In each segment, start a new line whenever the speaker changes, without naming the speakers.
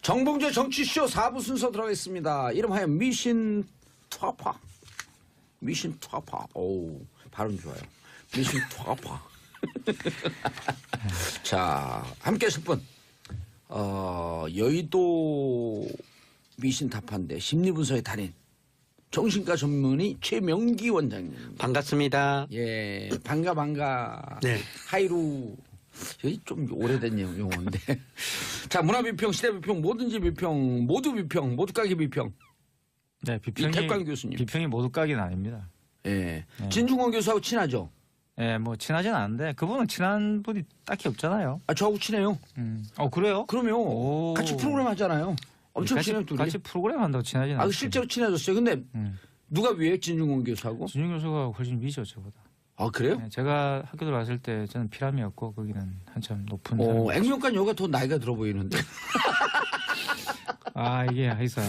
정봉재 정치쇼 4부 순서 들어가겠습니다. 이름하여 미신 투아파. 미신 투아파. 오, 발음 좋아요. 미신 투아파. 자, 함께 하실 분. 여의도 미신 타파인데 심리분석의 달인. 정신과 전문의 최명기 원장님.
반갑습니다.
예, 반가.
네.
하이루. 여기 좀 오래된 용어인데. 자, 문화비평, 시대비평, 뭐든지 비평, 모두 비평, 모두 까기 비평.
네,
이태광 교수님.
비평이 모두 까기는 아닙니다.
예. 진중권 교수하고 친하죠?
예, 뭐 친하진 않은데 그분은 친한 분이 딱히 없잖아요.
아, 저하고 친해요.
그래요?
그러면
오.
같이 프로그램 하잖아요. 엄청
같이,
친해요, 둘이.
같이 프로그램 한다고 친하진 않아요.
실제로 친해졌어요. 근데 누가 위에 진중권 교수하고?
진중 교수가 훨씬 위죠, 저보다.
아, 그래요?
네, 제가 학교 들어갔을 때 저는 피람이었고 거기는 한참 높은
액면간 여가 더 나이가 들어 보이는데.
아, 이게 하여튼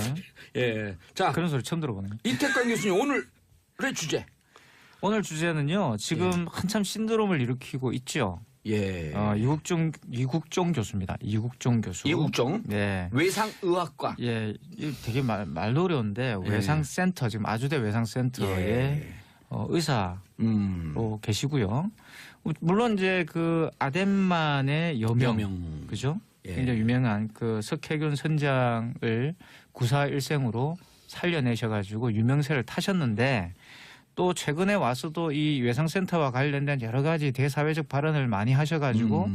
예. 자,
그런 소리 처음 들어보네요.
이태광 교수님 오늘의 주제.
오늘 주제는요. 지금 한참 신드롬을 일으키고 있죠.
예.
이국종 교수입니다. 이국종 교수.
이국종?
네.
외상의학과.
예, 되게 말도 어려운데 외상센터 지금 아주대 외상센터에 의사로 계시고요. 물론 이제 그 아덴만의 여명. 그죠?
예.
굉장히 유명한 그 석혜균 선장을 구사일생으로 살려내셔가지고 유명세를 타셨는데 또 최근에 와서도 이 외상센터와 관련된 여러 가지 대사회적 발언을 많이 하셔가지고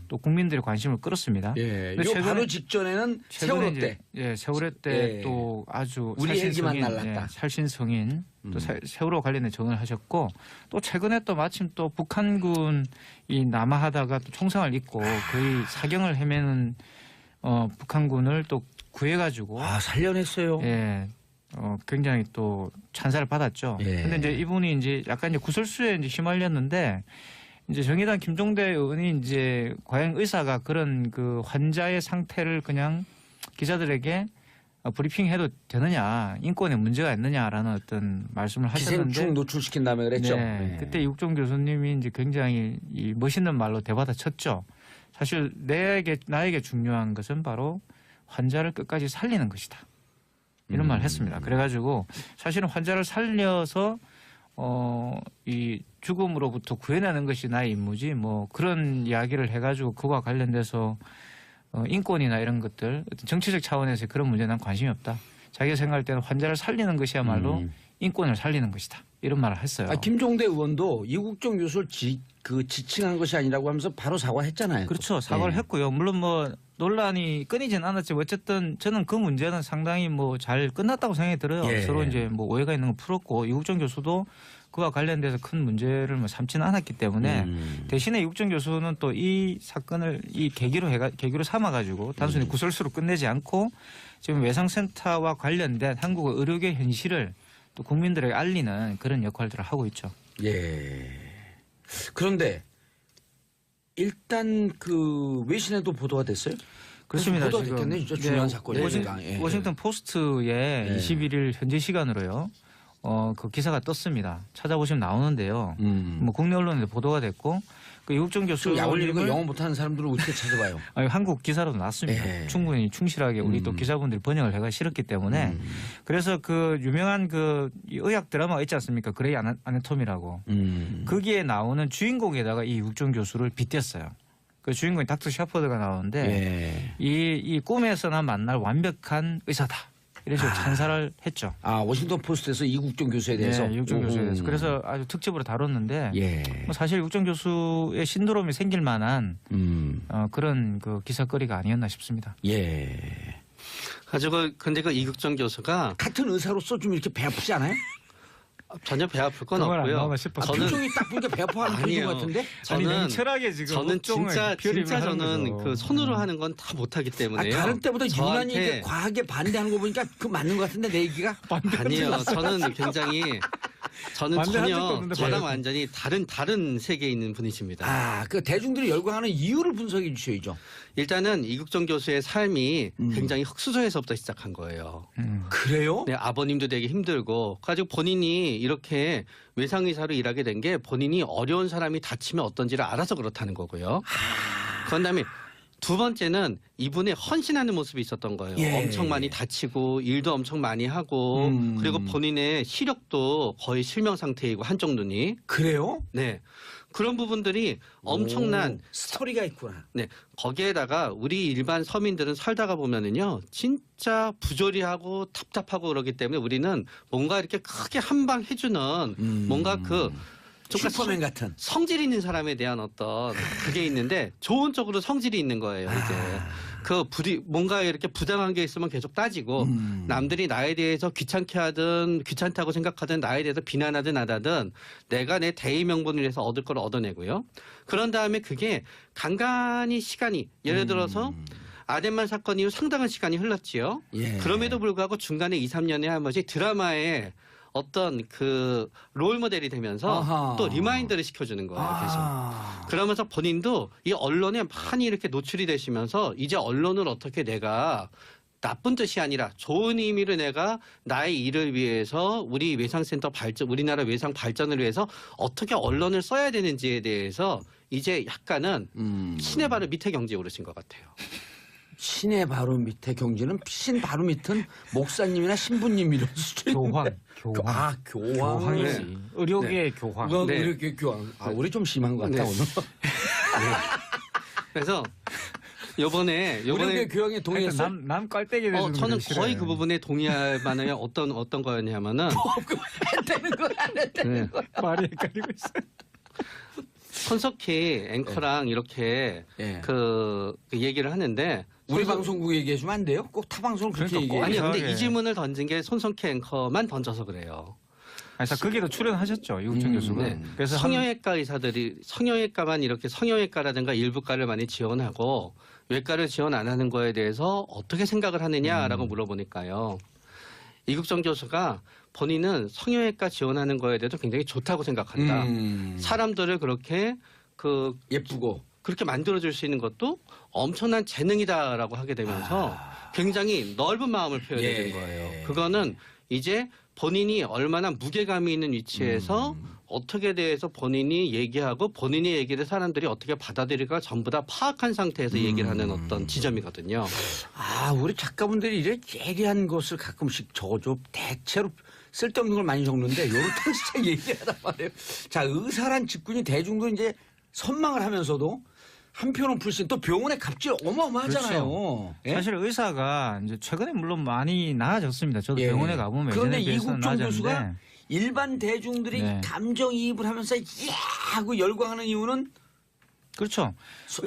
또 국민들의 관심을 끌었습니다.
예.
근데
요 바로 직전에는 세월호 때.
예, 세월호 때
예.
또 아주
우리 헬기만 날랐다.
살신성인 또 세월호 관련된 증언을 하셨고 또 최근에 또 마침 또 북한군이 남하하다가 또 총상을 입고 거의 사경을 헤매는 북한군을 또 구해가지고
살려냈어요.
예. 굉장히 또 찬사를 받았죠.
예.
근데 이제 이분이 이제 약간 이제 구설수에 이제 휘말렸는데 이제 정의당 김종대 의원이 이제 과연 의사가 그런 그 환자의 상태를 그냥 기자들에게 브리핑해도 되느냐, 인권에 문제가 있느냐라는 어떤 말씀을 하셨는데
기생충 노출시킨 다음에 그랬죠.
네. 그때 이국종 교수님이 이제 굉장히 이 멋있는 말로 대받아쳤죠. 사실 나에게 중요한 것은 바로 환자를 끝까지 살리는 것이다. 이런 말을 했습니다. 그래가지고 사실은 환자를 살려서 이 죽음으로부터 구해내는 것이 나의 임무지 뭐 그런 이야기를 해가지고 그와 관련돼서 인권이나 이런 것들 어떤 정치적 차원에서 그런 문제에 난 관심이 없다. 자기가 생각할 때는 환자를 살리는 것이야말로 인권을 살리는 것이다. 이런 말을 했어요.
김종대 의원도 이국종 교수를 지칭한 것이 아니라고 하면서 바로 사과했잖아요.
그렇죠. 사과를 했고요. 물론 뭐 논란이 끊이진 않았지만 어쨌든 저는 그 문제는 상당히 뭐 잘 끝났다고 생각이 들어요.
예.
서로 이제 뭐 오해가 있는 거 풀었고 이국종 교수도 그와 관련돼서 큰 문제를 뭐 삼지는 않았기 때문에 대신에 이국종 교수는 또 이 사건을 이 계기로 삼아가지고 단순히 구설수로 끝내지 않고 지금 외상센터와 관련된 한국의 의료계 현실을 또 국민들에게 알리는 그런 역할들을 하고 있죠.
예. 그런데 일단 그 외신에도 보도가 됐어요?
그렇습니다.
보도가
지금
됐겠네. 진짜 중요한 사건이니까.
워싱턴 포스트에 21일 현지 시간으로요. 그 기사가 떴습니다. 찾아보시면 나오는데요. 뭐 국내 언론에 보도가 됐고 그 이국종 교수
약 올리는 거 영어 못하는 사람들은 어떻게 찾아봐요?
아니, 한국 기사로도 났습니다.
예.
충분히 충실하게 우리 또 기자분들이 번역을 해가 실었기 때문에 그래서 그 유명한 그 의학 드라마가 있지 않습니까? 그레이 아나토미라고 거기에 나오는 주인공에다가 이 이국종 교수를 빗댔어요. 그 주인공이 닥터 샤퍼드가 나오는데 이 꿈에서나 만날 완벽한 의사다. 이래서 찬사를 했죠.
워싱턴 포스트에서 이국종 교수에 대해서.
네, 이국종 교수에 대해서. 그래서 아주 특집으로 다뤘는데 뭐 사실 이국종 교수의 신드롬이 생길 만한 그런 그 기사거리가 아니었나 싶습니다.
예.
가지고 근데 그 이국종 교수가
같은 의사로서 좀 이렇게 배 아프지 않아요?
전혀 배 아플 건
그건 안
없고요.
나오나 싶어서.
표정이 딱 보니까 배 아파하는 표정
아니에요.
같은데?
냉철하게 지금
저는 진짜
하는
저는
거죠.
그 손으로 하는 건 다 못하기 때문에요.
다른 때보다 유난히
저한테-
이게 과하게 반대하는 거 보니까 그 맞는 것 같은데 내 얘기가?
아니에요. 저는 굉장히 저는
반대한 적도
전혀
없는데
저랑
왜?
완전히 다른 세계에 있는 분이십니다.
그 대중들이 열광하는 이유를 분석해 주셔야죠.
일단은 이국종 교수의 삶이 굉장히 흙수저에서부터 시작한 거예요.
그래요?
네, 아버님도 되게 힘들고 가지고 본인이 이렇게 외상의사로 일하게 된 게 본인이 어려운 사람이 다치면 어떤지를 알아서 그렇다는 거고요. 그런 다음에 두 번째는 이분의 헌신하는 모습이 있었던 거예요.
예.
엄청 많이 다치고 일도 엄청 많이 하고 그리고 본인의 시력도 거의 실명 상태이고 한쪽 눈이
그래요?
네 그런 부분들이 엄청난
오, 스토리가 있구나.
네 거기에다가 우리 일반 서민들은 살다가 보면은요 진짜 부조리하고 답답하고 그러기 때문에 우리는 뭔가 이렇게 크게 한 방 해주는 뭔가 그
슈퍼맨 같은.
성질 있는 사람에 대한 어떤 그게 있는데 좋은 쪽으로 성질이 있는 거예요. 이제 그 뭔가 이렇게 부당한 게 있으면 계속 따지고 남들이 나에 대해서 귀찮게 하든 귀찮다고 생각하든 나에 대해서 비난하든 안 하든 내가 내 대의 명분을 위해서 얻을 걸 얻어내고요. 그런 다음에 그게 간간히 시간이 예를 들어서 아덴만 사건 이후 상당한 시간이 흘렀지요.
예.
그럼에도 불구하고 중간에 2, 3년에 한 번씩 드라마에 어떤 그 롤 모델이 되면서
아하.
또 리마인드를 시켜주는 거예요. 계속.
아.
그러면서 본인도 이 언론에 많이 이렇게 노출이 되시면서 이제 언론을 어떻게 내가 나쁜 뜻이 아니라 좋은 의미로 내가 나의 일을 위해서 우리 외상센터 발전, 우리나라 외상 발전을 위해서 어떻게 언론을 써야 되는지에 대해서 이제 약간은 신의 바로 밑에 경지에 오르신 것 같아요.
신의 바로 밑에 경지는 신 바로 밑은 목사님이나 신부님 이런 수준.
교황.
아, 교황.
교황이지. 의료계의 교황.
우리
네.
이렇게 교황. 아, 우리 좀 심한 것 같다
네.
오늘.
그래서 요번에
우리 교황에 동의했어.
남 깔때기 되는
저는 거의 그 부분에 동의할 만한 어떤 거였냐면은
안 되는 거야, 안 되는 거야.
말이 헷갈리고 있어.
손석희 앵커랑 이렇게
예.
그 얘기를 하는데
우리 방송국 얘기해주면 안 돼요? 꼭 타 방송을 그렇게
그러니까
얘기해.
아니요, 근데
이상하게.
이 질문을 던진 게 손석희 앵커만 던져서 그래요.
그래서 거기도 출연하셨죠 이국정 교수가.
네.
그래서
성형외과 의사들이 성형외과만 이렇게 성형외과라든가 일부과를 많이 지원하고 외과를 지원 안 하는 거에 대해서 어떻게 생각을 하느냐라고 물어보니까요. 이국정 교수가 본인은 성형외과 지원하는 거에 대해서 굉장히 좋다고 생각한다. 사람들을 그렇게
예쁘고.
그렇게 만들어줄 수 있는 것도 엄청난 재능이다라고 하게 되면서 굉장히 넓은 마음을 표현해 준
예.
거예요. 그거는 이제 본인이 얼마나 무게감이 있는 위치에서 어떻게 대해서 본인이 얘기하고 본인의 얘기를 사람들이 어떻게 받아들일까 전부 다 파악한 상태에서 얘기를 하는 어떤 지점이거든요.
아, 우리 작가분들이 이래 예리한 것을 가끔씩 적어줘. 대체로 쓸데없는 걸 많이 적는데 요렇게 진짜 예리하단 말이에요. 자, 의사란 직군이 대중도 이제 선망을 하면서도 한편은 불신 또 병원의 갑질 어마어마하잖아요. 예?
사실 의사가 이제 최근에 물론 많이 나아졌습니다. 저도
예.
병원에 가보면
그런데
예전에 비해서는
이국정 교수가
나아졌는데
일반 대중들이
네.
감정이입을 하면서 이야 하고 열광하는 이유는
그렇죠.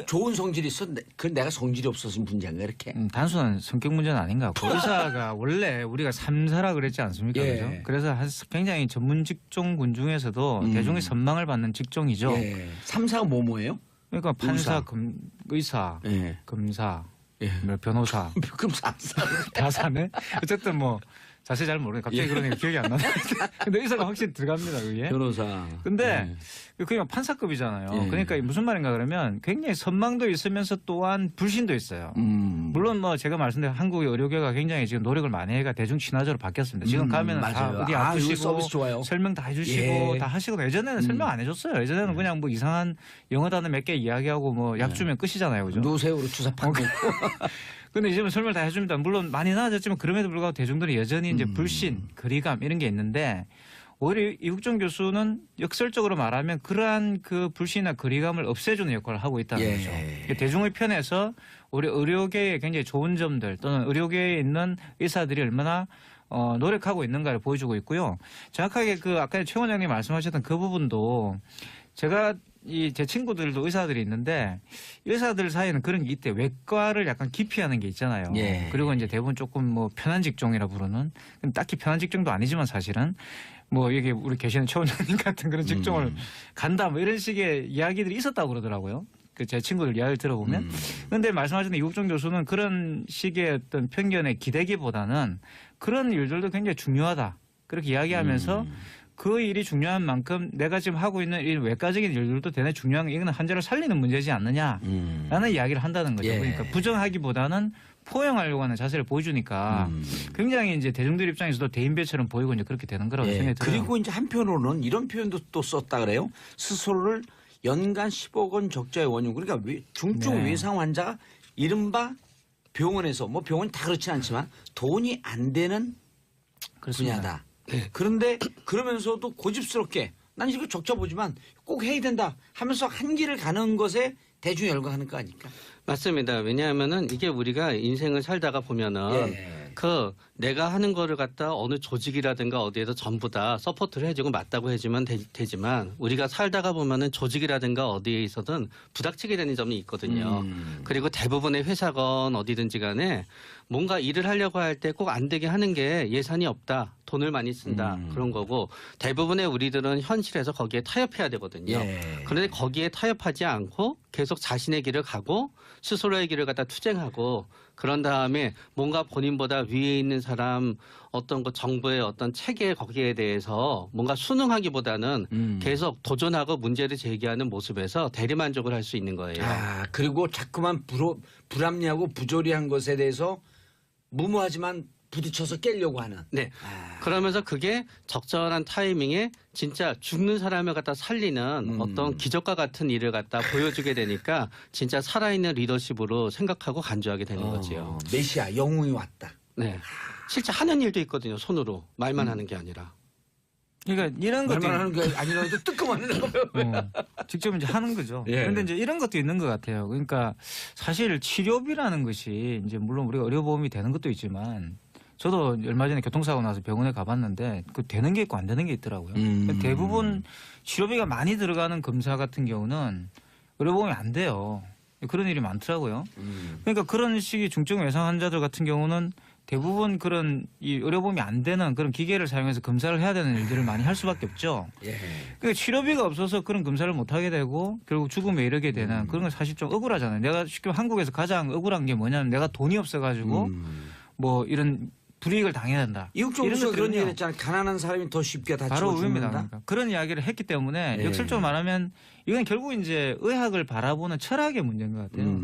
좋은 성질이 있어. 그 내가 성질이 없어서 문제인가 이렇게.
단순한 성격 문제는 아닌 것 같고 의사가 원래 우리가 삼사라 그랬지 않습니까?
예.
그죠? 그래서 굉장히 전문 직종군 중에서도 대중의 선망을 받는 직종이죠.
예. 3사가 뭐예요?
그러니까 판사,
의사.
의사,
예.
검사,
예.
뭐 변호사
그럼 4사.
다 사네. 어쨌든 뭐 자세히 잘 모르겠네. 갑자기 그러니까 기억이 안 나네. 근데 의사가 확실히 들어갑니다, 그게.
변호사.
근데 그냥 판사급이잖아요.
예.
그러니까 무슨 말인가 그러면 굉장히 선망도 있으면서 또한 불신도 있어요. 물론 뭐 제가 말씀드린 한국의 의료계가 굉장히 지금 노력을 많이 해가 대중 친화적으로 바뀌었습니다. 지금 가면은 다
맞아요.
어디
아,
아프시고
이거 서비스 좋아요.
설명 다 해주시고
예.
다 하시고 예전에는 설명 안 해줬어요. 예전에는 그냥 뭐 이상한 영어 단어 몇 개 이야기하고 뭐 약 주면 끝이잖아요, 그죠?
노세우로 주사 받고.
근데 이제는 설명을 다 해줍니다. 물론 많이 나아졌지만 그럼에도 불구하고 대중들이 여전히 이제 불신, 거리감 이런 게 있는데 오히려 이국정 교수는 역설적으로 말하면 그러한 그 불신이나 거리감을 없애주는 역할을 하고 있다는
예.
거죠. 그러니까 대중의 편에서 우리 의료계의 굉장히 좋은 점들 또는 의료계에 있는 의사들이 얼마나 노력하고 있는가를 보여주고 있고요. 정확하게 그 아까 최 원장님 말씀하셨던 그 부분도 제가 제 친구들도 의사들이 있는데 의사들 사이에는 그런 게 있대요. 외과를 약간 기피하는 게 있잖아요.
예.
그리고 이제 대부분 조금 뭐 편한 직종이라 부르는 딱히 편한 직종도 아니지만 사실은 뭐 여기 우리 계시는 최 원장님 같은 그런 직종을 간다 뭐 이런 식의 이야기들이 있었다고 그러더라고요. 그 제 친구들 이야기를 들어보면. 그런데 말씀하신 이국정 교수는 그런 식의 어떤 편견에 기대기보다는 그런 일들도 굉장히 중요하다. 그렇게 이야기하면서 그 일이 중요한 만큼 내가 지금 하고 있는 이 외과적인 일들도 대단히 중요한 게 이거는 환자를 살리는 문제지 않느냐라는 이야기를 한다는 거죠.
예.
그러니까 부정하기보다는 포용하려고 하는 자세를 보여주니까 굉장히 이제 대중들 입장에서도 대인배처럼 보이고 이제 그렇게 되는 거라고
예.
생각이 들어요.
그리고 이제 한편으로는 이런 표현도 또 썼다 그래요. 스스로를 연간 10억 원 적자의 원흉. 그러니까 중증
네.
외상 환자가 이른바 병원에서 뭐 병원이 다 그렇진 않지만 돈이 안 되는
그렇습니다.
분야다. 그런데 그러면서도 고집스럽게 난 이거 적자 보지만 꼭 해야 된다 하면서 한 길을 가는 것에 대중 열광하는 거 아닐까?
맞습니다. 왜냐하면은 이게 우리가 인생을 살다가 보면은
예.
그 내가 하는 거를 갖다 어느 조직이라든가 어디에서 전부 다 서포트를 해주고 맞다고 해주면 되지만 우리가 살다가 보면은 조직이라든가 어디에 있어든 부닥치게 되는 점이 있거든요. 그리고 대부분의 회사건 어디든지 간에 뭔가 일을 하려고 할 때 꼭 안 되게 하는 게 예산이 없다. 돈을 많이 쓴다. 그런 거고 대부분의 우리들은 현실에서 거기에 타협해야 되거든요.
예.
그런데 거기에 타협하지 않고 계속 자신의 길을 가고 스스로의 길을 갖다 투쟁하고 그런 다음에 뭔가 본인보다 위에 있는 사람 어떤 그 정부의 어떤 체계 거기에 대해서 뭔가 순응하기보다는 계속 도전하고 문제를 제기하는 모습에서 대리만족을 할 수 있는 거예요.
아, 그리고 자꾸만 불합리하고 부조리한 것에 대해서 무모하지만 부딪혀서 깨려고 하는.
네. 그러면서 그게 적절한 타이밍에 진짜 죽는 사람을 갖다 살리는 어떤 기적과 같은 일을 갖다 보여주게 되니까 진짜 살아있는 리더십으로 생각하고 간주하게 되는 거지요.
메시아 영웅이 왔다.
네. 실제 하는 일도 있거든요. 손으로 말만 하는 게 아니라.
그러니까 이런 것도
말만 하는 게 아니라도 뜨끔하는 거예요.
직접 이제 하는 거죠.
예.
그런데 이제 이런 것도 있는 것 같아요. 그러니까 사실 치료비라는 것이 이제 물론 우리가 의료보험이 되는 것도 있지만 저도 얼마 전에 교통사고 나서 병원에 가봤는데 그 되는 게 있고 안 되는 게 있더라고요. 대부분 치료비가 많이 들어가는 검사 같은 경우는 의료보험이 안 돼요. 그런 일이 많더라고요. 그러니까 그런 식의 중증 외상 환자들 같은 경우는 대부분 그런 이 의료보험이 안 되는 그런 기계를 사용해서 검사를 해야 되는 일들을 많이 할 수밖에 없죠.
예.
그러니까 치료비가 없어서 그런 검사를 못 하게 되고 결국 죽음에 이르게 되는 그런 건 사실 좀 억울하잖아요. 내가 쉽게 한국에서 가장 억울한 게 뭐냐면 내가 돈이 없어가지고 뭐 이런 불이익을 당해야 된다.
이국종
이런
교수가 그런
것들은요.
얘기 했잖아요. 가난한 사람이 더 쉽게 다치고
바로 의미입니다.
죽는다.
그러니까. 그런 이야기를 했기 때문에
예.
역설적으로 말하면 이건 결국 이제 의학을 바라보는 철학의 문제인 것 같아요.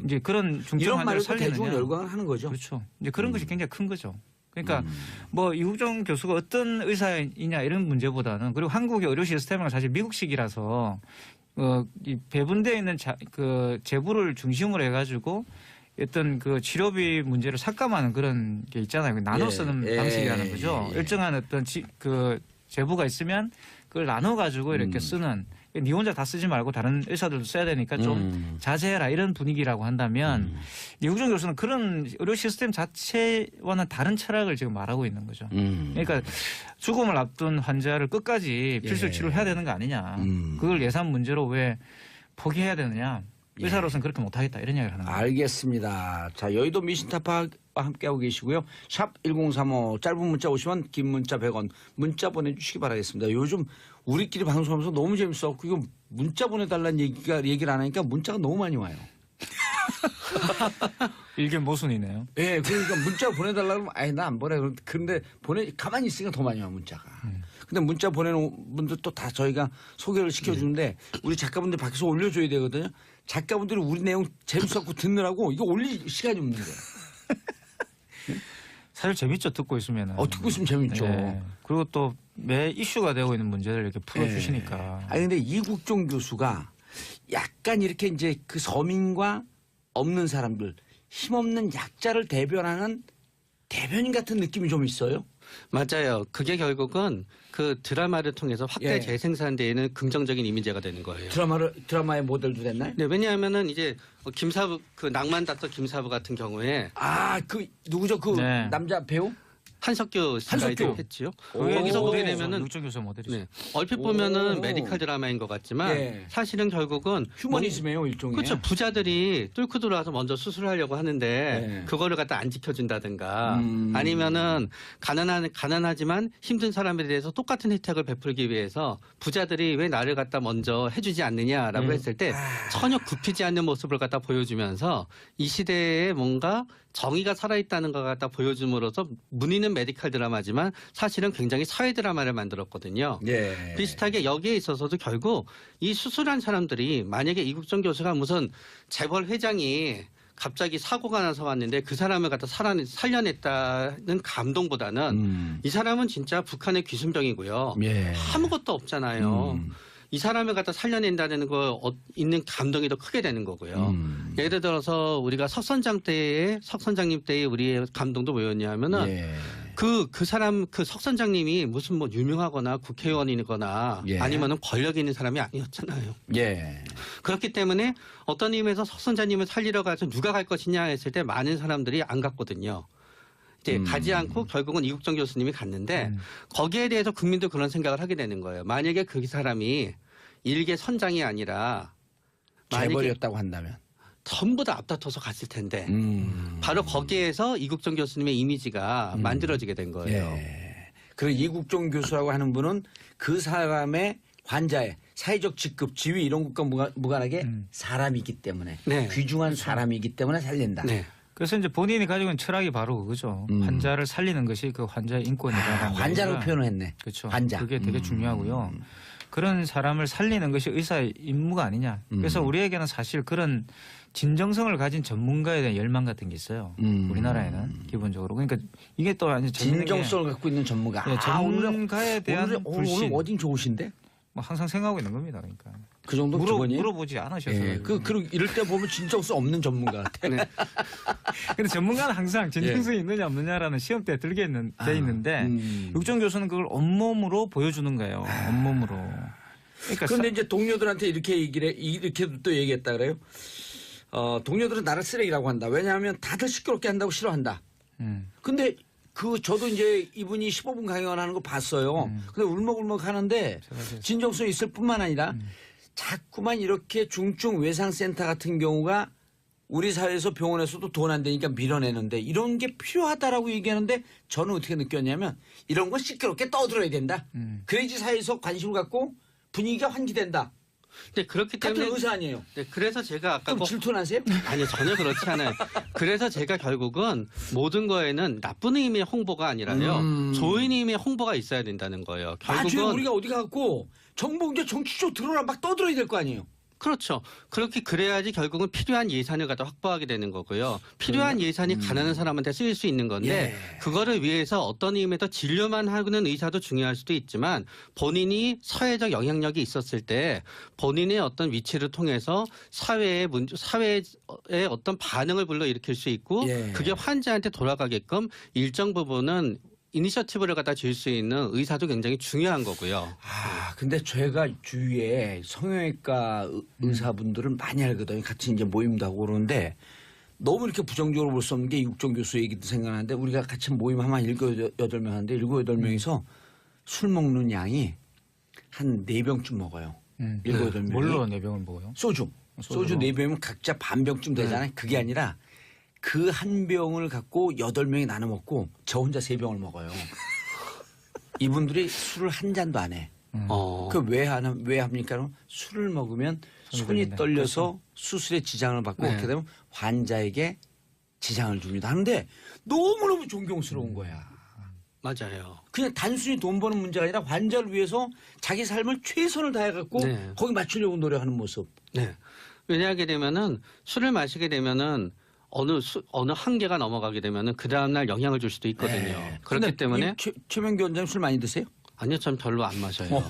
이제 그런 중증
이런
환자를
말로
살리느냐.
대중을 열광을 하는 거죠.
그렇죠. 이제 그런 것이 굉장히 큰 거죠. 그러니까 뭐 이국종 교수가 어떤 의사이냐 이런 문제보다는 그리고 한국의 의료 시스템은 사실 미국식이라서 이 배분되어 있는 그 재부를 중심으로 해가지고 어떤 그 치료비 문제를 삭감하는 그런 게 있잖아요. 나눠 쓰는 방식이라는 거죠. 일정한 어떤 그 재부가 있으면 그걸 나눠 가지고 이렇게 쓰는. 니 혼자 다 쓰지 말고 다른 의사들도 써야 되니까 좀 자제해라 이런 분위기라고 한다면 이국종 교수는 그런 의료 시스템 자체와는 다른 철학을 지금 말하고 있는 거죠. 그러니까 죽음을 앞둔 환자를 끝까지 필수 치료를 해야 되는 거 아니냐. 그걸 예산 문제로 왜 포기해야 되느냐. 의사로서는 그렇게 못하겠다 이런 이야기를 하는 거예요.
알겠습니다. 자, 여의도 미신타파와 함께하고 계시고요. 샵 1035 짧은 문자 50원 긴 문자 100원 문자 보내주시기 바라겠습니다. 요즘 우리끼리 방송하면서 너무 재밌어갖고 이거 문자 보내달라는 얘기를 안 하니까 문자가 너무 많이 와요.
일견 모순이네요.
예, 그러니까 문자 보내달라고 하면 나 안 보내. 근데 가만히 있으니까 더 많이 와 문자가. 근데 문자 보내는 분들 또 다 저희가 소개를 시켜주는데 우리 작가분들 밖에서 올려줘야 되거든요. 작가분들이 우리 내용 재밌었고 듣느라고 이거 올릴 시간이 없는 거예요.
사실 재밌죠 듣고 있으면.
듣고 있으면 재밌죠.
네. 그리고 또 매 이슈가 되고 있는 문제를 이렇게 풀어주시니까.
아니 근데 이국종 교수가 약간 이렇게 이제 그 서민과 없는 사람들 힘없는 약자를 대변하는 대변인 같은 느낌이 좀 있어요.
맞아요. 그게 결국은 그 드라마를 통해서 확대
예.
재생산되는 긍정적인 이미지가 되는 거예요.
드라마의 모델도 됐나요?
네, 왜냐하면은 이제 김사부 그 낭만 닥터 김사부 같은 경우에
그 누구죠? 그
네.
남자 배우?
한석규 씨가
한석규.
했지요.
오.
여기서 보게 되면은
이국종 교수 모델이죠.
네, 얼핏 보면은
오.
메디컬 드라마인 것 같지만
예.
사실은 결국은
휴머니즘이에요 일종의.
그렇죠. 부자들이 뚫고 들어와서 먼저 수술하려고 하는데
네.
그거를 갖다 안 지켜준다든가 아니면은 가난하지만 힘든 사람에 대해서 똑같은 혜택을 베풀기 위해서 부자들이 왜 나를 갖다 먼저 해주지 않느냐라고 했을 때 전혀 굽히지 않는 모습을 갖다 보여주면서 이 시대에 뭔가 정의가 살아있다는 것 갖다 보여줌으로써 문의는 메디컬 드라마지만 사실은 굉장히 사회 드라마를 만들었거든요.
예.
비슷하게 여기에 있어서도 결국 이 수술한 사람들이 만약에 이국종 교수가 무슨 재벌 회장이 갑자기 사고가 나서 왔는데 그 사람을 갖다 살려냈다는 감동보다는 이 사람은 진짜 북한의 귀순병이고요.
예.
아무것도 없잖아요. 이 사람을 갖다 살려낸다는 거 있는 감동이 더 크게 되는 거고요. 예를 들어서 우리가 석 선장님 때의 우리의 감동도 뭐였냐면은
예.
그 사람 석 선장님이 무슨 뭐 유명하거나 국회의원이거나
예.
아니면은 권력 있는 사람이 아니었잖아요.
예.
그렇기 때문에 어떤 의미에서 석 선장님을 살리러 가서 누가 갈 것이냐 했을 때 많은 사람들이 안 갔거든요. 이제 가지 않고 결국은 이국정 교수님이 갔는데 거기에 대해서 국민도 그런 생각을 하게 되는 거예요. 만약에 그 사람이 일개 선장이 아니라 만약에
재벌이었다고 한다면
전부 다 앞다퉈서 갔을 텐데 바로 거기에서 이국정 교수님의 이미지가 만들어지게 된 거예요.
예. 그리고 이국종 교수라고 하는 분은 그 사람의 환자의 사회적 직급, 지위 이런 것과 무관하게 사람이기 때문에
네.
귀중한 사람이기 때문에 살린다.
네.
그래서 이제 본인이 가지고 있는 철학이 바로 그거죠. 환자를 살리는 것이 그 환자의 인권이라는
환자로
얘기가-
표현을 했네.
그렇죠.
환자.
그게 되게 중요하고요. 그런 사람을 살리는 것이 의사의 임무가 아니냐. 그래서 우리에게는 사실 그런 진정성을 가진 전문가에 대한 열망 같은 게 있어요. 우리나라에는 기본적으로. 그러니까 이게 또 아주 재밌는 게
진정성을 갖고 있는 전문가.
예, 전문가에 대한
오늘
불신.
어딘 좋으신데?
뭐 항상 생각하고 있는 겁니다. 그러니까
그 정도 기본이에요?
물어보지 않으셔서.
예. 그리고 이럴 때 보면 진정성 없는 전문가 같아.
네.
근데 전문가는 항상
예.
진정성이 있느냐 없느냐라는 시험대에 들게 돼 있는데 육정 교수는 그걸 온몸으로 보여주는 거예요. 온몸으로. 그러니까
그런데 이제 동료들한테 이렇게 또 얘기했다 그래요. 동료들은 나를 쓰레기라고 한다. 왜냐하면 다들 시끄럽게 한다고 싫어한다. 근데 저도 이제 이분이 15분 강연을 하는 거 봤어요. 근데 울먹울먹 하는데 진정성이 있을 뿐만 아니라 자꾸만 이렇게 중증 외상센터 같은 경우가 우리 사회에서 병원에서도 돈 안 되니까 밀어내는데 이런 게 필요하다라고 얘기하는데 저는 어떻게 느꼈냐면 이런 거 시끄럽게 떠들어야 된다. 그래야지 사회에서 관심을 갖고 분위기가 환기된다.
근데 그렇기
같은
때문에
의사 아니에요.
네, 그래서 제가 아까
좀 질투나세요?
아니요, 전혀 그렇지 않아요. 그래서 제가 결국은 모든 거에는 나쁜 의미의 홍보가 아니라요. 좋은 의미의 홍보가 있어야 된다는 거예요.
나중에
결국은
우리가 어디 가고 정보 이제 정치 쪽 들어라 막 떠들어야 될 거 아니에요.
그렇죠. 그래야지 결국은 필요한 예산을 갖다 확보하게 되는 거고요. 필요한 예산이 가난한 사람한테 쓰일 수 있는 건데 그거를 위해서 어떤 의미에서 진료만 하는 의사도 중요할 수도 있지만 본인이 사회적 영향력이 있었을 때 본인의 어떤 위치를 통해서 사회의 어떤 반응을 불러일으킬 수 있고 그게 환자한테 돌아가게끔 일정 부분은 이니셔티브를 갖다 줄 수 있는 의사도 굉장히 중요한 거고요.
근데 제가 주위에 성형외과 의사분들을 많이 알거든요. 같이 이제 모임도 하고 그러는데 너무 이렇게 부정적으로 볼 수 없는 게 이국정 교수 얘기도 생각나는데 우리가 같이 모임 하면 7-8명 하는데 7-8명이서 술 먹는 양이 한 4병쯤 먹어요. 7-8명이.
뭘로 4병을 먹어요?
소주 4병이면 각자 반 병쯤 되잖아요. 그게 아니라 그 한 병을 갖고 8명이 나눠 먹고 저 혼자 3병을 먹어요. 이분들이 술을 한 잔도 안 해. 그 왜 합니까? 술을 먹으면 손이 떨려서 수술에 지장을 받고 그렇게 되면 환자에게 지장을 줍니다. 하는데 너무너무 존경스러운 거야.
맞아요.
그냥 단순히 돈 버는 문제가 아니라 환자를 위해서 자기 삶을 최선을 다해갖고 거기 맞추려고 노력하는 모습.
네. 왜냐하게 되면은 술을 마시게 되면은 어느 한계가 넘어가게 되면은 그 다음날 영향을 줄 수도 있거든요. 그렇기 때문에
최명규 원장님 술 많이 드세요?
아니요, 전 별로 안 마셔요.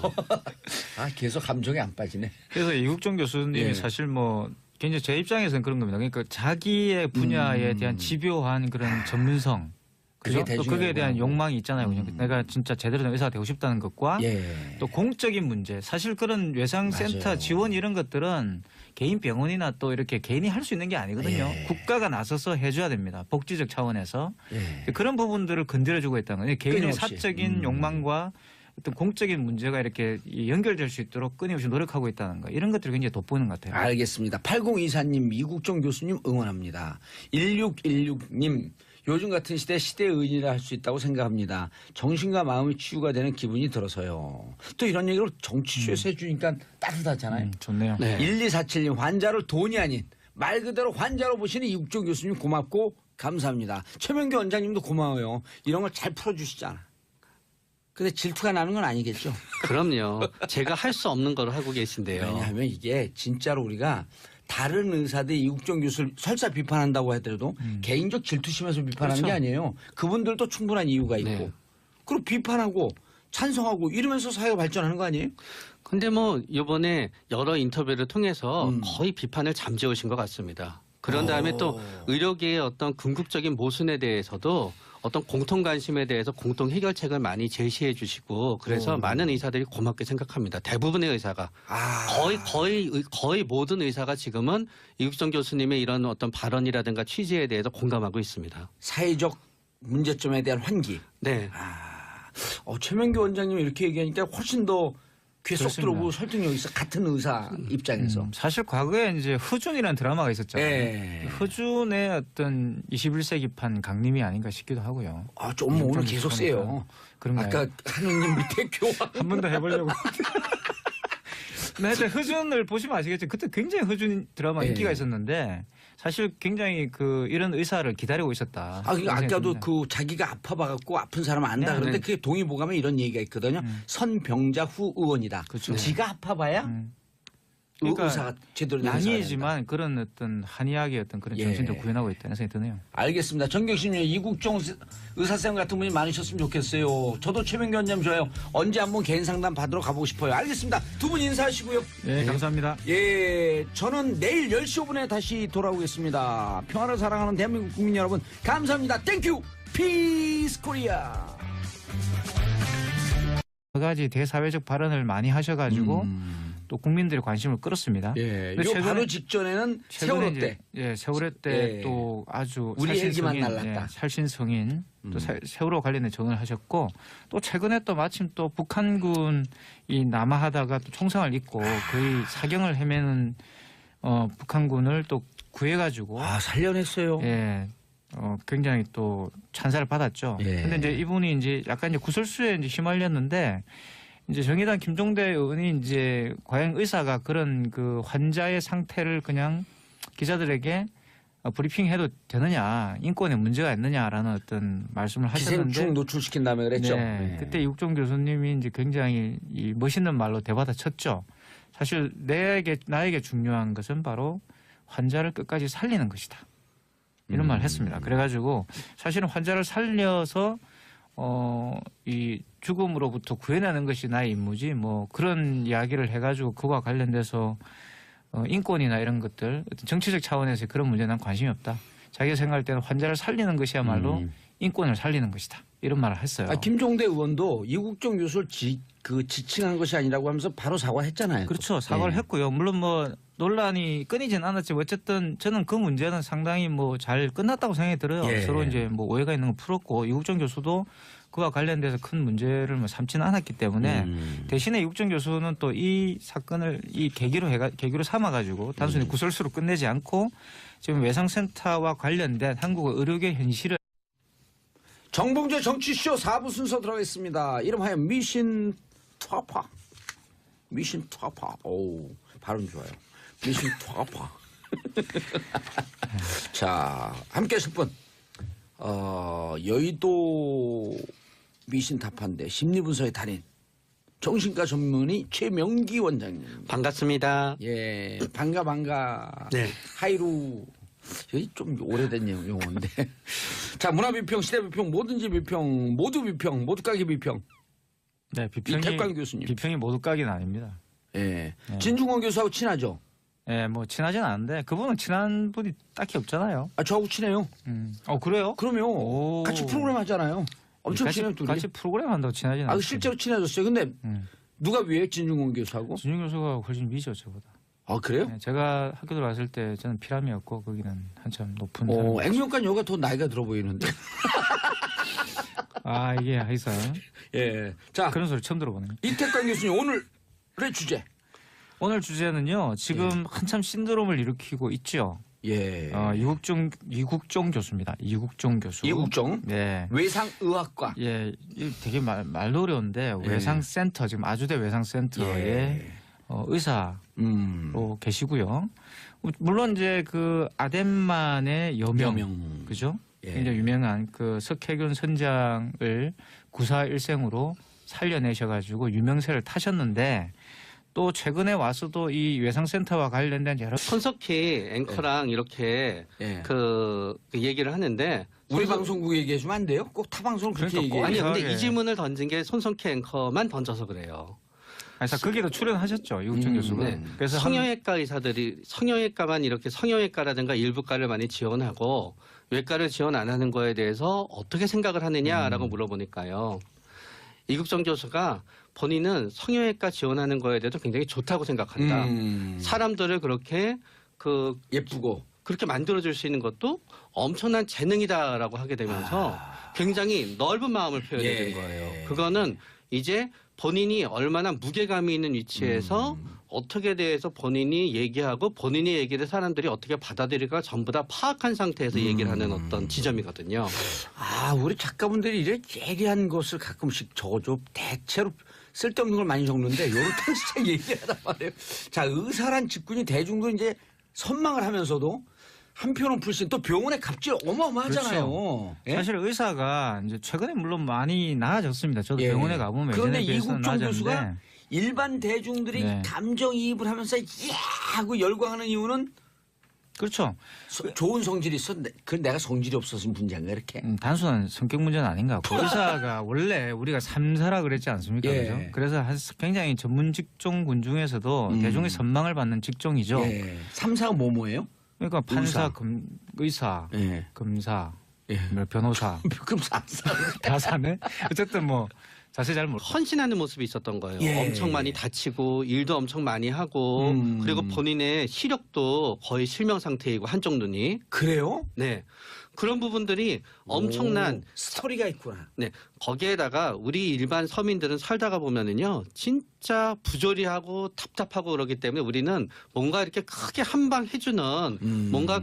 계속 감정이 안 빠지네.
그래서 이국정 교수님이 사실 뭐 굉장히 제 입장에서는 그런 겁니다. 그러니까 자기의 분야에 대한 집요한 그런 전문성, 그죠? 또 그에 대한 욕망이 있잖아요. 그냥 내가 진짜 제대로 된 의사가 되고 싶다는 것과 또 공적인 문제. 사실 그런 외상센터
맞아요.
지원 이런 것들은 개인 병원이나 또 이렇게 개인이 할 수 있는 게 아니거든요. 국가가 나서서 해줘야 됩니다. 복지적 차원에서. 그런 부분들을 건드려주고 있다는 거예요. 개인의
끊임없이.
사적인 욕망과 어떤 공적인 문제가 이렇게 연결될 수 있도록 끊임없이 노력하고 있다는 거. 이런 것들이 굉장히 돋보이는 것 같아요.
알겠습니다. 8024님 이국정 교수님 응원합니다. 1616님 요즘 같은 시대의 의인이라 할 수 있다고 생각합니다. 정신과 마음이 치유가 되는 기분이 들어서요. 또 이런 얘기를 정치쇼에서 해주니까 따뜻하잖아요.
좋네요.
네.
1247님 환자를 돈이 아닌 말 그대로 환자로 보시는 이국정 교수님 고맙고 감사합니다. 최명규 원장님도 고마워요. 이런 걸 잘 풀어주시잖아. 근데 질투가 나는 건 아니겠죠?
그럼요. 제가 할 수 없는 걸 하고 계신데요.
왜냐하면 이게 진짜로 우리가 다른 의사들 이국정 교수를 설사 비판한다고 하더라도 개인적 질투심에서 비판하는
그렇죠.
게 아니에요. 그분들도 충분한 이유가 있고.
네.
그리고 비판하고 찬성하고 이러면서 사회가 발전하는 거 아니에요?
근데 뭐 이번에 여러 인터뷰를 통해서
음.
거의 비판을 잠재우신 것 같습니다. 그런 다음에 또 의료계의 어떤 궁극적인 모순에 대해서도 어떤 공통 관심에 대해서 공통 해결책을 많이 제시해 주시고 그래서 많은 의사들이 고맙게 생각합니다. 대부분의 의사가 거의 모든 의사가 지금은 이국정 교수님의 이런 어떤 발언이라든가 취지에 대해서 공감하고 있습니다.
사회적 문제점에 대한 환기.
네.
최명규 원장님이 이렇게 얘기하니까 훨씬 더 귀에 쏙
그렇습니다.
들어오고 설득력이 있어. 같은 의사 입장에서.
사실 과거에 이제 허준이라는 드라마가 있었잖아요.
예.
허준의 어떤 21세기판 강림이 아닌가 싶기도 하고요.
좀 오늘 계속 세요.
그런가요?
아까 한우님 밑에 교환.
한 번 더 해보려고. 근데 하여튼 허준을 보시면 아시겠죠. 그때 굉장히 허준 드라마
예.
인기가 있었는데 사실 굉장히 이런 의사를 기다리고 있었다.
그러니까 아까도
생각이
그 자기가 아파봐갖고 아픈 사람 안다
네,
그런데
네.
그게 동의보감에 이런 얘기가 있거든요. 선병자 후 의원이다.
그렇죠.
지가 아파봐야
듭니다. 그러니까
의사가 제대로 된 의사가 된다.
양이지만 그런 어떤 한의학의 어떤 그런
예.
정신을 구현하고 있다는 생각이 드네요.
알겠습니다. 정경심님 이국종 의사쌤 같은 분이 많으셨으면 좋겠어요. 저도 최명규 원장님 좋아요. 언제 한번 개인 상담 받으러 가보고 싶어요. 알겠습니다. 두 분 인사하시고요.
네, 감사합니다.
예, 저는 내일 10시 5분에 다시 돌아오겠습니다. 평화를 사랑하는 대한민국 국민 여러분 감사합니다. 땡큐 피스 코리아.
여러 가지 대사회적 발언을 많이 하셔가지고 또 국민들의 관심을 끌었습니다.
예,
근데
요 바로 직전에는 세월호 때.
세월호 때
예.
또 아주
우리 헬기만
살신성인,
날랐다.
살신성인 또 세월호 관련된 전언을 하셨고 또 최근에 또 마침 또 북한군이 남하하다가 또 총상을 입고 거의 사경을 헤매는 북한군을 또 구해가지고
살려냈어요.
예. 굉장히 또 찬사를 받았죠.
예.
근데 이제 이분이 이제 약간 이제 구설수에 이제 휘말렸는데 이제 정의당 김종대 의원이 이제 과연 의사가 그런 그 환자의 상태를 그냥 기자들에게 브리핑해도 되느냐, 인권에 문제가 있느냐라는 어떤 말씀을 하셨는데
기생충 노출시킨 다음에 그랬죠.
네,
예.
그때 이국종 교수님이 이제 굉장히 이 멋있는 말로 대받아쳤죠. 사실 나에게 중요한 것은 바로 환자를 끝까지 살리는 것이다. 이런 말을 했습니다. 그래가지고 사실은 환자를 살려서 이 죽음으로부터 구해내는 것이 나의 임무지 뭐 그런 이야기를 해가지고 그와 관련돼서 인권이나 이런 것들 어떤 정치적 차원에서 그런 문제는 난 관심이 없다. 자기가 생각할 때는 환자를 살리는 것이야말로 인권을 살리는 것이다. 이런 말을 했어요.
김종대 의원도 이국종 교수를 지칭한 것이 아니라고 하면서 바로 사과했잖아요.
그렇죠. 사과를
예.
했고요. 물론 뭐 논란이 끊이진 않았지만 어쨌든 저는 그 문제는 상당히 뭐 잘 끝났다고 생각이 들어요.
예.
서로 이제 뭐 오해가 있는 거 풀었고 이국정 교수도 그와 관련돼서 큰 문제를 뭐 삼지는 않았기 때문에 대신에 이국정 교수는 또 이 사건을 이 계기로 삼아가지고 단순히 구설수로 끝내지 않고 지금 외상센터와 관련된 한국의 의료계 현실을
정봉재 정치쇼 4부 순서 들어가겠습니다. 이름하여 미신 투아파. 미신 투아파. 오, 발음 좋아요. 미신 투아파. 자, 함께 하실 분. 여의도 미신 타파인데 심리분석의 달인. 정신과 전문의 최명기 원장님.
반갑습니다.
예, 반가.
네.
하이루. 여기 좀 오래된 용어인데. 자, 문화비평, 시대비평, 뭐든지 비평, 모두 비평, 모두 까기 비평.
네,
이태광 교수님.
비평이 모두 까기는 아닙니다.
예. 진중권 교수하고 친하죠?
예, 뭐 친하진 않은데 그분은 친한 분이 딱히 없잖아요.
저하고 친해요.
그래요?
그러면
오.
같이 프로그램 하잖아요. 엄청
같이,
친해요, 둘이.
같이 프로그램 한다고 친하진 않아요.
실제로 친해졌어요. 근데 누가 위에 진중권 교수하고?
준영 교수가 훨씬 위죠, 저보다.
그래요?
네, 제가 학교 들어갔을 때 저는 피람이었고 거기는 한참 높은.
액면간 여가 더 나이가 들어 보이는데.
이게 하이사.
예. 자,
그런 소리 처음 들어보네요.
이태광 교수님 오늘의 주제.
오늘 주제는요. 지금 한참 신드롬을 일으키고 있죠.
예.
이국종 교수입니다. 이국종 교수.
이국종?
네.
외상의학과.
예, 되게 말도 어려운데 외상센터 지금 아주대 외상센터에 의사로 계시고요. 물론 이제 그 아덴만의 여명. 그죠?
예.
굉장히 유명한 그 석혜균 선장을 구사일생으로 살려내셔가지고 유명세를 타셨는데 또 최근에 와서도 이 외상센터와 관련된 여러
손석희 앵커랑 이렇게
예.
그 얘기를 하는데
우리 방송국 얘기해주면 안 돼요? 꼭 타 방송 그렇게
그러니까 꼭
얘기해요.
아니요. 근데
이상하게.
이 질문을 던진 게 손석희 앵커만 던져서 그래요.
그래서 거기도 출연하셨죠 이국정 교수가.
네.
그래서
성형외과 의사들이 성형외과만 이렇게 성형외과라든가 일부과를 많이 지원하고 외과를 지원 안 하는 거에 대해서 어떻게 생각을 하느냐라고 물어보니까요. 이국정 교수가 본인은 성형외과 지원하는 거에 대해서 굉장히 좋다고 생각한다. 사람들을 그렇게
예쁘고
그렇게 만들어줄 수 있는 것도 엄청난 재능이다라고 하게 되면서 굉장히 넓은 마음을 표현해 준 거예요. 그거는 이제 본인이 얼마나 무게감이 있는 위치에서 어떻게 대해서 본인이 얘기하고 본인의 얘기를 사람들이 어떻게 받아들일까 전부 다 파악한 상태에서 얘기를 하는 어떤 지점이거든요.
아, 우리 작가분들이 이래 예리한 것을 가끔씩 적어줘. 대체로 쓸데없는 걸 많이 적는데 요렇게 진짜 얘기하단 말이에요. 자, 의사란 직군이 대중도 이제 선망을 하면서도 한편은 불신 또 병원의 갑질 어마어마하잖아요. 예?
사실 의사가 이제 최근에 물론 많이 나아졌습니다. 저도
예.
병원에 가보면
그런데
예전에 비해서는
이국종 교수가
나아졌는데
일반 대중들이
네.
감정이입을 하면서 야 하고 열광하는 이유는
그렇죠.
좋은 성질이 있어. 그 내가 성질이 없어서 문제인가 이렇게.
단순한 성격 문제는 아닌 것 같고 의사가 원래 우리가 삼사라 그랬지 않습니까?
예.
그죠? 그래서 굉장히 전문 직종군 중에서도 대중의 선망을 받는 직종이죠.
예. 3사가 뭐예요?
그러니까 판사,
의사.
의사,
예.
검사,
예.
뭐 변호사
그럼 3사.
다 사네. 어쨌든 뭐 자세히 잘 모르.
헌신하는 모습이 있었던 거예요.
예.
엄청 많이 다치고 일도 엄청 많이 하고 그리고 본인의 시력도 거의 실명 상태이고 한쪽 눈이
그래요?
네 그런 부분들이 엄청난
오, 스토리가 있구나.
네 거기에다가 우리 일반 서민들은 살다가 보면은요 진짜 부조리하고 답답하고 그러기 때문에 우리는 뭔가 이렇게 크게 한 방 해주는 뭔가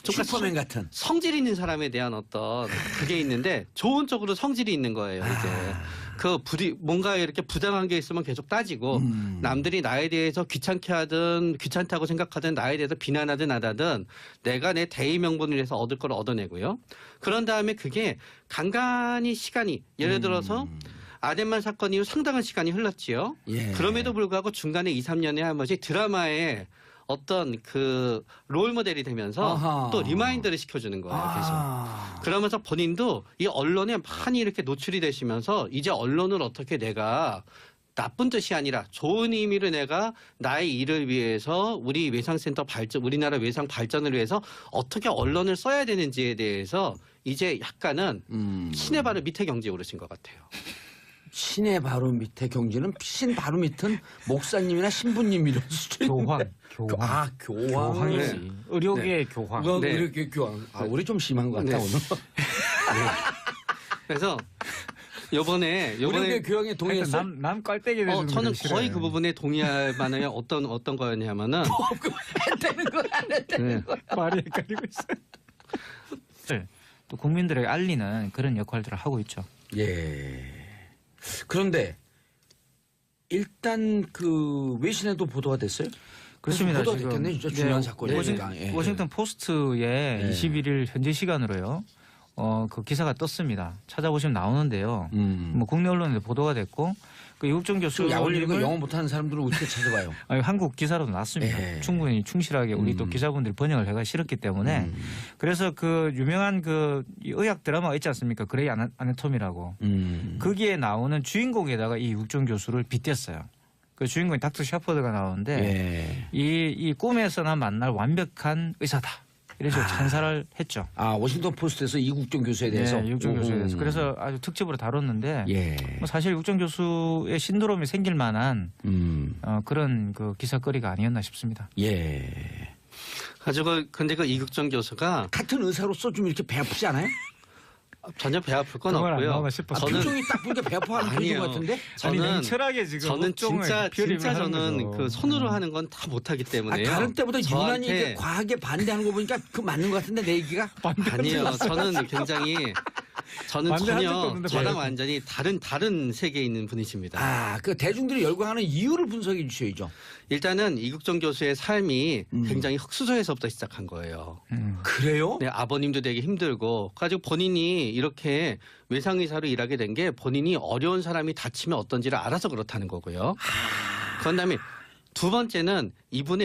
정말
슈퍼맨 같은.
성질 있는 사람에 대한 어떤 그게 있는데 좋은 쪽으로 성질이 있는 거예요. 이제 뭔가 이렇게 부당한 게 있으면 계속 따지고 남들이 나에 대해서 귀찮게 하든 귀찮다고 생각하든 나에 대해서 비난하든 하든 내가 내 대의 명분을 위해서 얻을 걸 얻어내고요. 그런 다음에 그게 간간히 시간이 예를 들어서 아덴만 사건 이후 상당한 시간이 흘렀지요.
예.
그럼에도 불구하고 중간에 2, 3년에 한 번씩 드라마에 어떤 그 롤모델이 되면서
아하.
또 리마인드를 시켜주는 거예요. 계속.
아.
그러면서 본인도 이 언론에 많이 이렇게 노출이 되시면서 이제 언론을 어떻게 내가 나쁜 뜻이 아니라 좋은 의미로 내가 나의 일을 위해서 우리 외상센터 발전, 우리나라 외상 발전을 위해서 어떻게 언론을 써야 되는지에 대해서 이제 약간은 신의 바로 밑에 경지에 오르신 것 같아요.
신의 바로 밑에 경지는 신 바로 밑은 목사님이나 신부님 이런 수준.
교황.
아, 교황.
교황이지. 의료계의 교황.
네.
이렇게 교황. 아, 우리 좀 심한 것 같다
네.
오늘.
그래서 요번에
의료계 교황의 동의했어.
남 깔때기 내주는
저는
거
거의 그 부분에 동의할 만한 어떤 거였냐면은
되는 거야, 안 되는 거야.
말이 헷갈리고 있어요. 또 국민들에게 알리는 그런 역할들을 하고 있죠.
예. 그런데 일단 그 외신에도 보도가 됐어요?
그렇습니다.
보도가
지금.
됐겠네. 진짜 중요한
네,
사건이니까. 예.
워싱턴 포스트에
예.
21일 현재 시간으로요. 그 기사가 떴습니다. 찾아보시면 나오는데요. 뭐 국내 언론에도 보도가 됐고 그 이국정 교수
약 올리는 거 영어 못하는 사람들은 어떻게 찾아봐요?
아니, 한국 기사로도 났습니다.
예.
충분히 충실하게 우리 또 기자분들이 번역을 해가 실었기 때문에 그래서 그 유명한 그 의학 드라마 있지 않습니까? 그레이 아나토미라고 거기에 나오는 주인공에다가 이 이국정 교수를 빗댔어요. 그 주인공이 닥터 샤퍼드가 나오는데
예.
이 꿈에서나 만날 완벽한 의사다. 이런 식으로 찬사를 했죠.
아, 워싱턴 포스트에서 이국정 교수에 대해서.
네, 이국정 교수에 대해서. 그래서 아주 특집으로 다뤘는데
예.
뭐 사실 이국정 교수의 신드롬이 생길 만한 그런 그 기사거리가 아니었나 싶습니다.
예.
가지고 근데 그 이국정 교수가
같은 의사로서 좀 이렇게 배 아프지 않아요?
전혀 배 아플 건
그건 안
없고요.
나오나 싶어서.
아, 표정이 딱 보니까 배 아파하는 표정
아니에요.
같은데?
저는
철학에 지금
저는
업종을
진짜
피어리를 하는
저는
거죠.
그 손으로 하는 건 다 못하기
아,
때문에요.
다른 때보다 유난히
저한테
이제 과하게 반대하는 거 보니까 그 맞는 것 같은데 내 얘기가?
아니에요. 저는 굉장히 저는
반대한 적도
전혀
없는데
저랑
왜?
완전히 다른 세계에 있는 분이십니다.
아, 그 대중들이 열광하는 이유를 분석해 주셔야죠.
일단은 이국정 교수의 삶이 굉장히 흙수저에서부터 시작한 거예요.
그래요?
네, 아버님도 되게 힘들고 가지고 본인이 이렇게 외상의사로 일하게 된 게 본인이 어려운 사람이 다치면 어떤지를 알아서 그렇다는 거고요. 그다음에 두 번째는 이분의